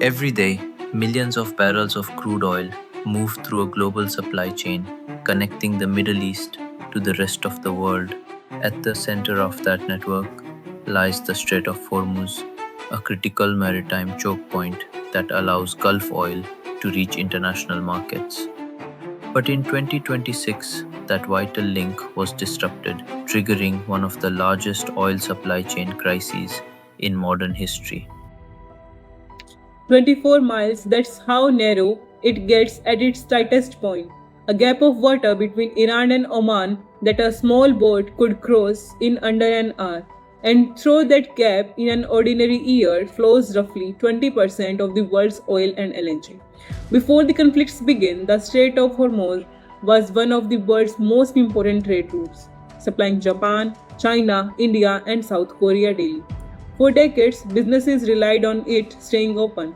Every day, millions of barrels of crude oil move through a global supply chain, connecting the Middle East to the rest of the world. At the center of that network lies the Strait of Hormuz, a critical maritime choke point that allows Gulf oil to reach international markets. But in 2026, that vital link was disrupted, triggering one of the largest oil supply chain crises in modern history. 24 miles, that's how narrow it gets at its tightest point. A gap of water between Iran and Oman that a small boat could cross in under an hour. And through that gap, in an ordinary year, flows roughly 20% of the world's oil and LNG. Before the conflicts began, the Strait of Hormuz was one of the world's most important trade routes, supplying Japan, China, India, and South Korea daily. For decades, businesses relied on it staying open.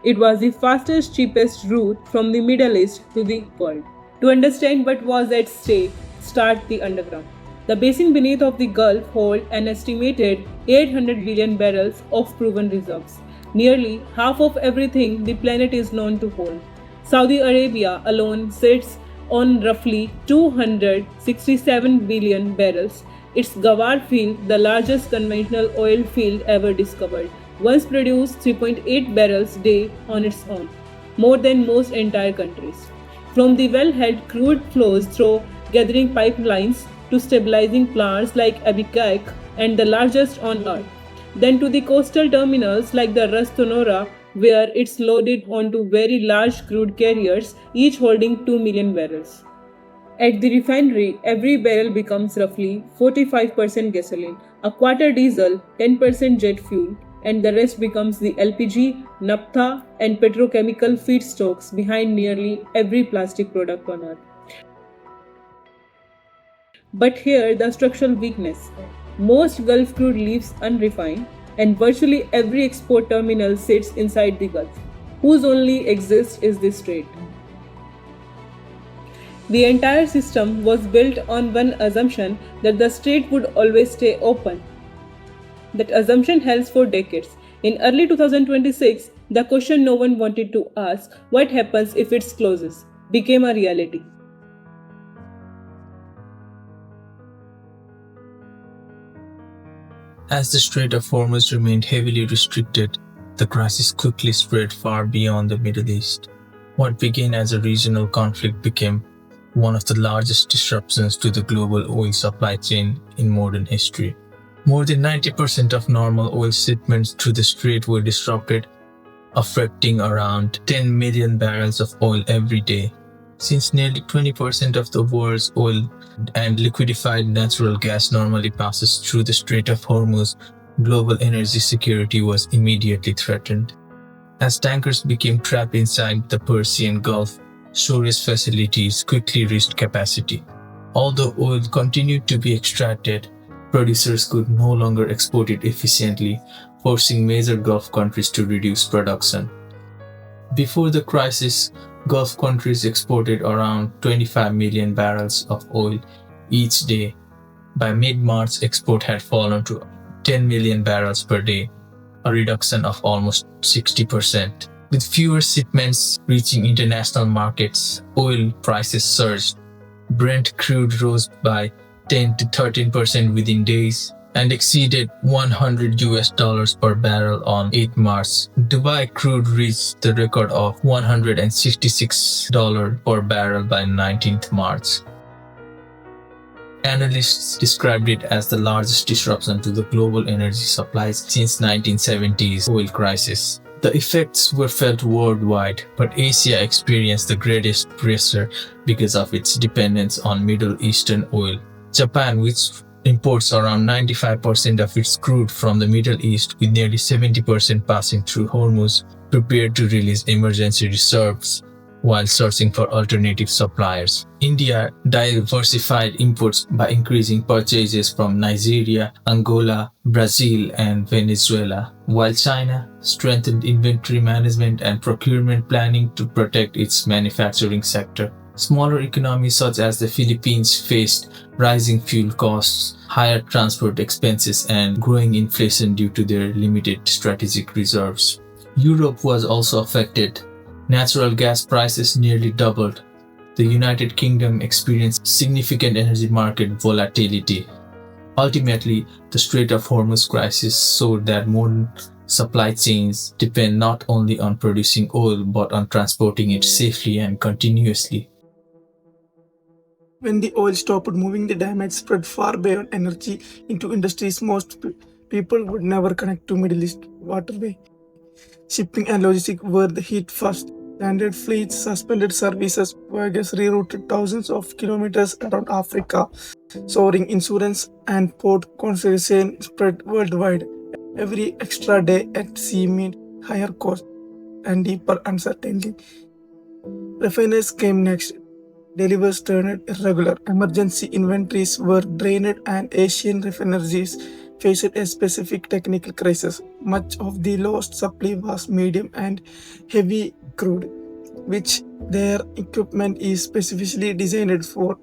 It was the fastest, cheapest route from the Middle East to the world. To understand what was at stake, start the underground. The basin beneath of the Gulf holds an estimated 800 billion barrels of proven reserves, nearly half of everything the planet is known to hold. Saudi Arabia alone sits on roughly 267 billion barrels. Its Gawar field, the largest conventional oil field ever discovered, once produced 3.8 barrels a day on its own, more than most entire countries. From the well-held crude flows through gathering pipelines to stabilizing plants like Abqaiq and the largest on earth, then to the coastal terminals like the Ras Tanura, where it's loaded onto very large crude carriers, each holding 2 million barrels. At the refinery, every barrel becomes roughly 45% gasoline, a quarter diesel, 10% jet fuel, and the rest becomes the LPG, naphtha, and petrochemical feedstocks behind nearly every plastic product on earth. But here, the structural weakness. Most Gulf crude leaves unrefined, and virtually every export terminal sits inside the Gulf, whose only exist is the strait. The entire system was built on one assumption that the strait would always stay open. That assumption held for decades. In early 2026, the question no one wanted to ask, what happens if it closes, became a reality. As the Strait of Hormuz remained heavily restricted, the crisis quickly spread far beyond the Middle East. What began as a regional conflict became one of the largest disruptions to the global oil supply chain in modern history. More than 90% of normal oil shipments through the strait were disrupted, affecting around 10 million barrels of oil every day. Since nearly 20% of the world's oil and liquefied natural gas normally passes through the Strait of Hormuz, global energy security was immediately threatened. As tankers became trapped inside the Persian Gulf, storage facilities quickly reached capacity. Although oil continued to be extracted, producers could no longer export it efficiently, forcing major Gulf countries to reduce production. Before the crisis, Gulf countries exported around 25 million barrels of oil each day. By mid-March, export had fallen to 10 million barrels per day, a reduction of almost 60%. With fewer shipments reaching international markets, oil prices surged. Brent crude rose by 10 to 13% within days and exceeded $100 per barrel on 8 March. Dubai crude reached the record of $166 per barrel by 19th March. Analysts described it as the largest disruption to the global energy supplies since 1970s oil crisis. The effects were felt worldwide, but Asia experienced the greatest pressure because of its dependence on Middle Eastern oil. Japan, which imports around 95% of its crude from the Middle East with nearly 70% passing through Hormuz, prepared to release emergency reserves while searching for alternative suppliers. India diversified imports by increasing purchases from Nigeria, Angola, Brazil, and Venezuela, while China strengthened inventory management and procurement planning to protect its manufacturing sector. Smaller economies such as the Philippines faced rising fuel costs, higher transport expenses, and growing inflation due to their limited strategic reserves. Europe was also affected. Natural gas prices nearly doubled. The United Kingdom experienced significant energy market volatility. Ultimately, the Strait of Hormuz crisis showed that modern supply chains depend not only on producing oil but on transporting it safely and continuously. When the oil stopped moving, the damage spread far beyond energy into industries most people would never connect to Middle East waterway. Shipping and logistics were the hit first. Landed fleets suspended services, voyages rerouted thousands of kilometers around Africa. Soaring insurance and port congestion spread worldwide. Every extra day at sea meant higher costs and deeper uncertainty. Refiners came next. Deliveries turned irregular. Emergency inventories were drained, and Asian refineries faced a specific technical crisis. Much of the lost supply was medium and heavy crude, which their equipment is specifically designed for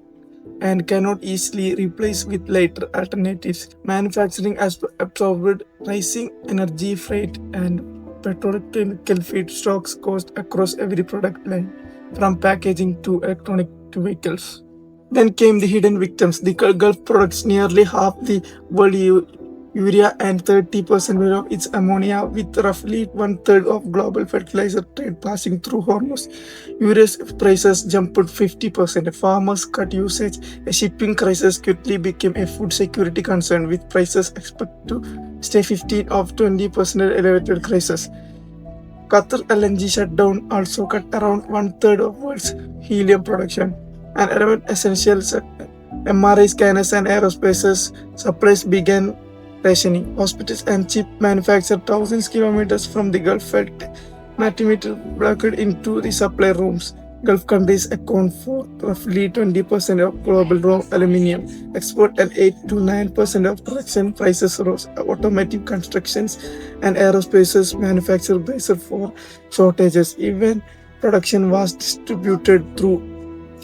and cannot easily replace with later alternatives. Manufacturing has absorbed rising energy, freight, and petrochemical feedstocks cost across every product line, from packaging to electronic to vehicles. Then came the hidden victims. The Gulf products nearly half the world urea and 30% of its ammonia, with roughly one-third of global fertilizer trade passing through Hormuz. Urea's prices jumped 50%. Farmers cut usage. A shipping crisis quickly became a food security concern, with prices expected to stay 15 of 20% elevated crisis. Qatar LNG shutdown also cut around one-third of world's helium production. And around essentials, MRI scanners and aerospace supplies began rationing. Hospitals and chip manufactured thousands of kilometers from the Gulf felt material blocked into the supply rooms. Gulf countries account for roughly 20% of global raw aluminium export, and 8 to 9% of production prices rose. Automotive constructions and aerospace manufacture braced for shortages. Even production was distributed through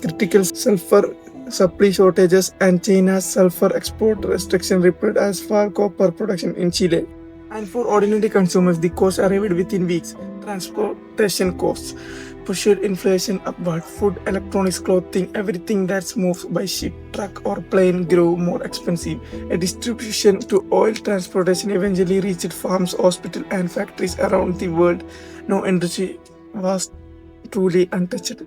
critical sulfur supply shortages, and China's sulfur export restriction rippled as far copper production in Chile. And for ordinary consumers, the cost arrived within weeks. Transportation costs pushed inflation upward. Food, electronics, clothing, everything that's moved by ship, truck, or plane grew more expensive. A distribution to oil transportation eventually reached farms, hospitals, and factories around the world. No industry was truly untouched.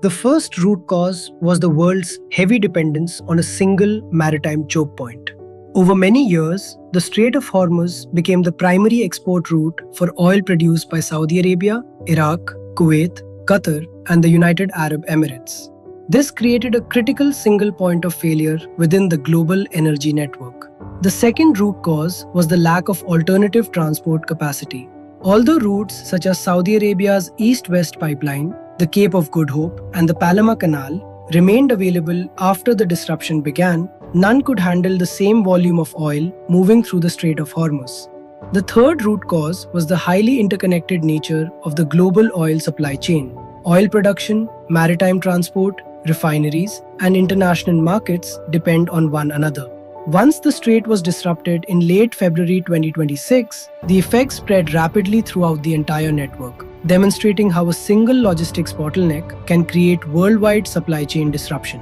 The first root cause was the world's heavy dependence on a single maritime choke point. Over many years, the Strait of Hormuz became the primary export route for oil produced by Saudi Arabia, Iraq, Kuwait, Qatar, and the United Arab Emirates. This created a critical single point of failure within the global energy network. The second root cause was the lack of alternative transport capacity. Although routes such as Saudi Arabia's East-West pipeline, the Cape of Good Hope, and the Panama Canal remained available after the disruption began, none could handle the same volume of oil moving through the Strait of Hormuz. The third root cause was the highly interconnected nature of the global oil supply chain. Oil production, maritime transport, refineries, and international markets depend on one another. Once the strait was disrupted in late February 2026, the effects spread rapidly throughout the entire network, demonstrating how a single logistics bottleneck can create worldwide supply chain disruption.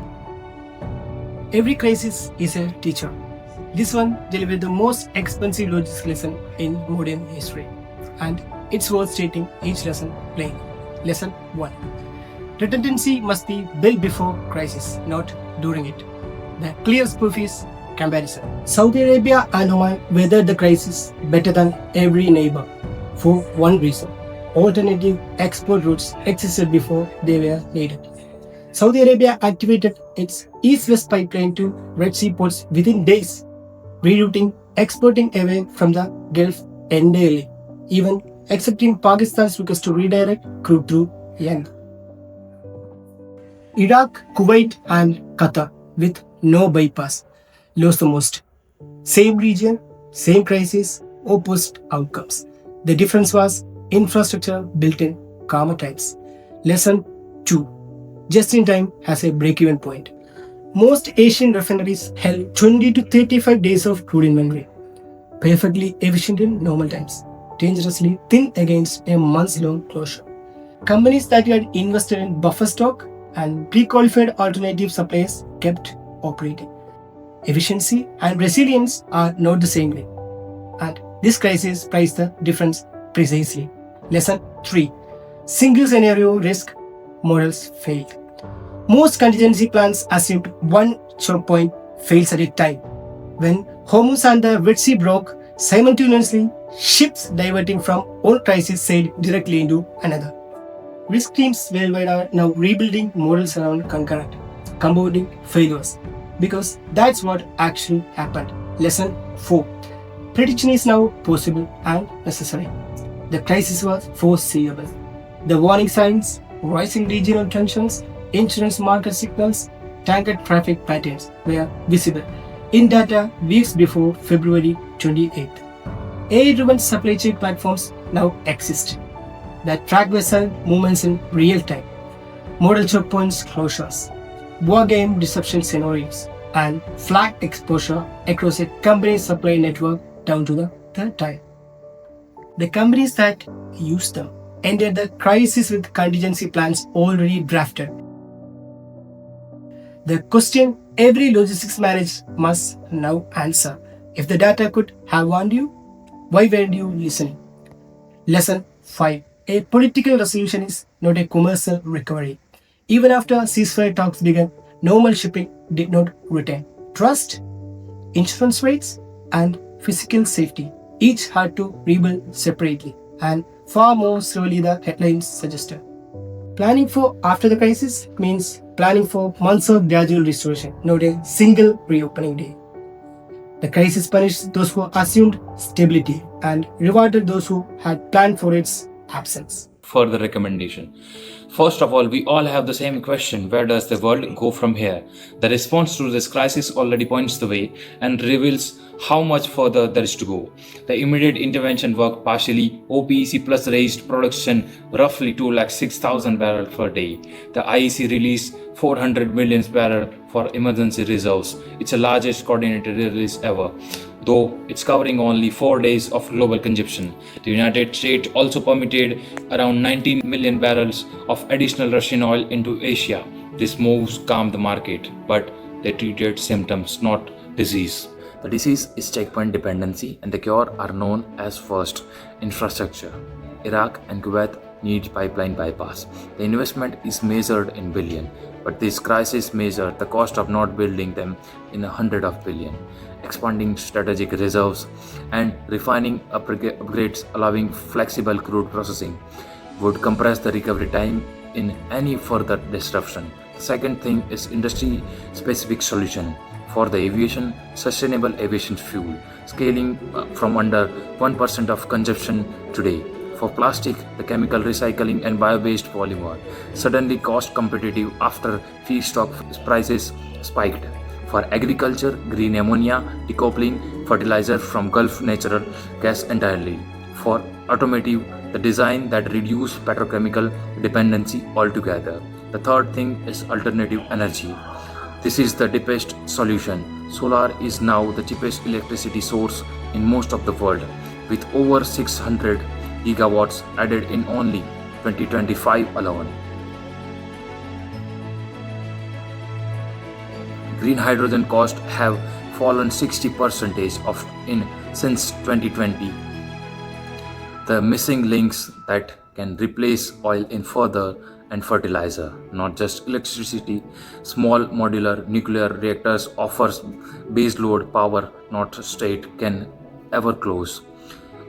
Every crisis is a teacher. This one delivered the most expensive logistics lesson in modern history. And it's worth stating each lesson plain. Lesson 1. Redundancy must be built before crisis, not during it. The clear proof is comparison. Saudi Arabia and Oman weathered the crisis better than every neighbor for one reason. Alternative export routes existed before they were needed. Saudi Arabia activated its East-West pipeline to Red Sea ports within days, rerouting exporting away from the Gulf entirely, even accepting Pakistan's request to redirect crude through Yemen. Iraq, Kuwait, and Qatar, with no bypass, lost the most. Same region, same crisis, opposite outcomes. The difference was infrastructure built in calmer times. Lesson 2. Just in time has a break-even point. Most Asian refineries held 20 to 35 days of crude inventory, perfectly efficient in normal times. dangerously thin against a months-long closure. Companies that had invested in buffer stock and pre-qualified alternative supplies kept operating. Efficiency and resilience are not the same way. And this crisis priced the difference precisely. Lesson 3. Single scenario risk models failed. Most contingency plans assumed one choke point fails at a time. When Hormuz and the Red Sea broke, simultaneously, ships diverting from one crisis sailed directly into another. Risk teams worldwide are now rebuilding models around concurrent, compounding failures. Because that's what actually happened. Lesson 4. Prediction is now possible and necessary. The crisis was foreseeable. The warning signs, rising regional tensions, insurance market signals, tanker traffic patterns were visible in data weeks before February 28th. AI-driven supply chain platforms now exist that track vessel movements in real time, model choke points closures, war game disruption scenarios, and flag exposure across a company's supply network down to the third tier. The companies that use them entered the crisis with contingency plans already drafted. The question every logistics manager must now answer: if the data could have warned you, why weren't you listening? Lesson 5. A political resolution is not a commercial recovery. Even after ceasefire talks began, normal shipping did not return. Trust, insurance rates, and physical safety each had to rebuild separately, and far more slowly the headlines suggested. Planning for after the crisis means planning for months of gradual restoration, not a single reopening day. The crisis punished those who assumed stability and rewarded those who had planned for its absence. Further recommendation. First of all, we all have the same question: where does the world go from here? The response to this crisis already points the way and reveals how much further there is to go. The immediate intervention worked partially. OPEC Plus raised production roughly 206,000 barrels per day. The IEC released 400 million barrels for emergency reserves. It's the largest coordinated release ever, though it's covering only 4 days of global consumption. The United States also permitted around 19 million barrels of additional Russian oil into Asia. These moves calmed the market, but they treated symptoms, not disease. The disease is checkpoint dependency, and the cure are known as first, infrastructure. Iraq and Kuwait need pipeline bypass. The investment is measured in billion, but this crisis measures the cost of not building them in hundreds of billion. Expanding strategic reserves and refining upgrades allowing flexible crude processing would compress the recovery time in any further disruption. The second thing is industry-specific solution. For the aviation, sustainable aviation fuel, scaling from under 1% of consumption today. For plastic, the chemical recycling and bio-based polymer, suddenly cost competitive after feedstock prices spiked. For agriculture, green ammonia, decoupling fertilizer from Gulf natural gas entirely. For automotive, the design that reduce petrochemical dependency altogether. The third thing is alternative energy. This is the deepest solution. Solar is now the cheapest electricity source in most of the world, with over 600 gigawatts added in only 2025 alone. Green hydrogen costs have fallen 60% since 2020. The missing links that can replace oil in further and fertilizer, not just electricity. Small modular nuclear reactors offers baseload power not state can ever close.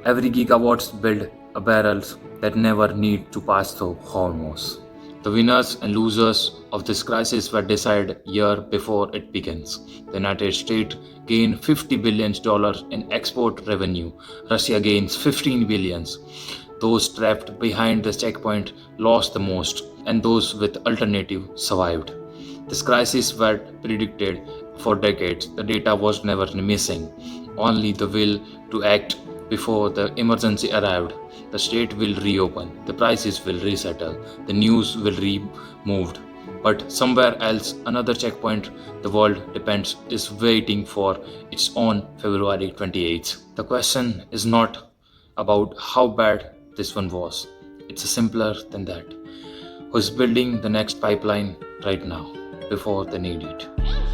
Every gigawatt build a barrels that never need to pass through Hormuz. The winners and losers of this crisis were decided year before it begins. The United States gained $50 billion in export revenue. Russia gains $15 billion. Those trapped behind the checkpoint lost the most, and those with alternative survived. This crisis was predicted for decades. The data was never missing, only the will to act. Before the emergency arrived, the state will reopen, the prices will resettle, the news will be moved. But somewhere else, another checkpoint the world depends is waiting for its own February 28th. The question is not about how bad this one was. It's simpler than that. Who's building the next pipeline right now before they need it?